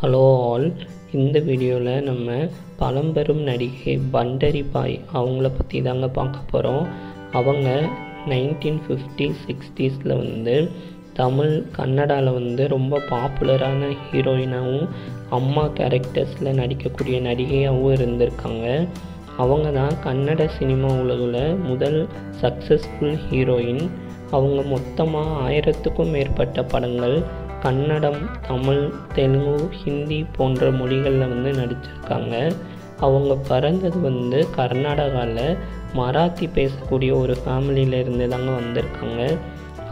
Hello all, இந்த வீடியோவில் நம்ம பழம்பெரும் நடிகை பண்டரி பாய் அவங்கள பற்றி தாங்க பார்க்க போகிறோம். அவங்க 1950s 60s தமிழ் கன்னடாவில் ரொம்ப பாப்புலரான ஹீரோயினாகவும் அம்மா கேரக்டர்ஸில் நடிக்கக்கூடிய நடிகையாகவும் இருந்திருக்காங்க. அவங்க தான் கன்னட சினிமா உலகில் முதல் சக்ஸஸ்ஃபுல் ஹீரோயின். அவங்க மொத்தமாக 1000க்கும் மேற்பட்ட படங்கள் கன்னடம், தமிழ், தெலுங்கு, ஹிந்தி போன்ற மொழிகளில் நடிச்சிருக்காங்க. அவங்க பிறந்தது கர்நாடகாவில் மராத்தி பேசக்கூடிய ஒரு ஃபேமிலியில் இருந்து தாங்க வந்திருக்காங்க.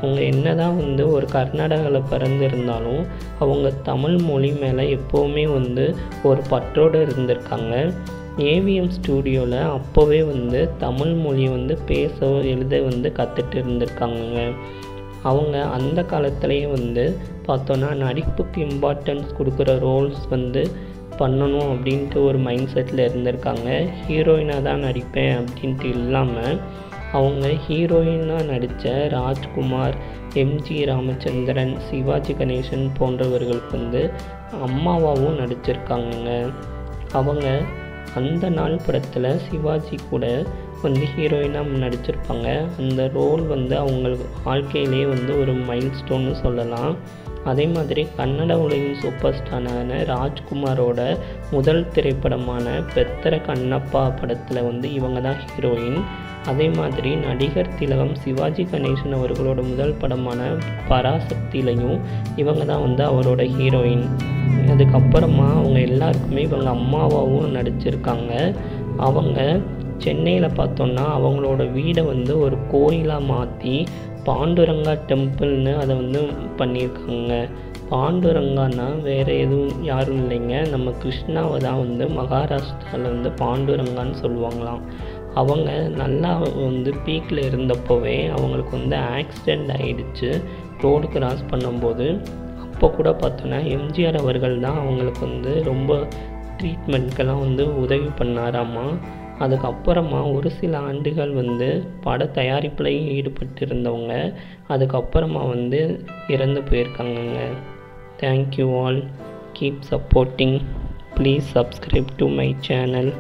அவங்க என்ன தான் ஒரு கர்நாடகாவில் பிறந்திருந்தாலும் அவங்க தமிழ் மொழி மேலே எப்போவுமே ஒரு பற்றோடு இருந்திருக்காங்க. ஏவிஎம் ஸ்டூடியோவில் அப்போவே தமிழ் மொழியை பேச எழுத கற்றுட்டு இருந்திருக்காங்க. அவங்க அந்த காலத்துலேயே பார்த்தோன்னா நடிப்புக்கு இம்பார்ட்டன்ஸ் கொடுக்குற ரோல்ஸ் பண்ணணும் அப்படின்ட்டு ஒரு மைண்ட் செட்டில் இருந்திருக்காங்க. ஹீரோயினாக தான் நடிப்பேன் அப்படின்ட்டு இல்லாமல் அவங்க ஹீரோயினாக நடித்த ராஜ்குமார், எம்ஜி ராமச்சந்திரன், சிவாஜி கணேசன் போன்றவர்களுக்கு அம்மாவாகவும் நடிச்சிருக்காங்க. அவங்க அந்த நாள் படத்தில் சிவாஜி கூட ஹீரோயினாக நடிச்சிருப்பாங்க. அந்த ரோல் அவங்களுக்கு வாழ்க்கையிலே ஒரு மைல்ஸ்டோன்னு சொல்லலாம். அதே மாதிரி கன்னட உலகின் சூப்பர் ஸ்டாரான ராஜ்குமாரோட முதல் திரைப்படமான பெத்தர கண்ணப்பா படத்தில் இவங்க தான் ஹீரோயின். அதே மாதிரி நடிகர் திலகம் சிவாஜி கணேசன் அவர்களோட முதல் படமான பராசக்திலையும் இவங்க தான் அவரோட ஹீரோயின். அதுக்கப்புறமா அவங்க எல்லாருக்குமே இவங்க அம்மாவாகவும் நடிச்சிருக்காங்க. அவங்க சென்னையில் பார்த்தோன்னா அவங்களோட வீடை ஒரு கோயிலாக மாற்றி பாண்டுரங்கா டெம்பிள்னு அதை பண்ணியிருக்காங்க. பாண்டுரங்கானா வேறு எதுவும் யாரும் இல்லைங்க, நம்ம கிருஷ்ணாவை தான் மகாராஷ்டிராவில் பாண்டுரங்கான்னு சொல்லுவாங்களாம். அவங்க நல்லா பீக்கில் இருந்தப்போவே அவங்களுக்கு ஆக்சிடெண்ட் ஆகிடுச்சு ரோடு கிராஸ் பண்ணும்போது. அப்போ கூட பார்த்தோன்னா எம்ஜிஆர் அவர்கள் தான் அவங்களுக்கு ரொம்ப ட்ரீட்மெண்ட்க்கெல்லாம் உதவி பண்ணாராமா. அதுக்கப்புறமா ஒரு சில ஆண்டுகள் பட தயாரிப்புலையும் ஈடுபட்டு இருந்தவங்க அதுக்கப்புறமா இறந்து போயிருக்காங்கங்க. Thank you all, keep supporting, please subscribe to my channel.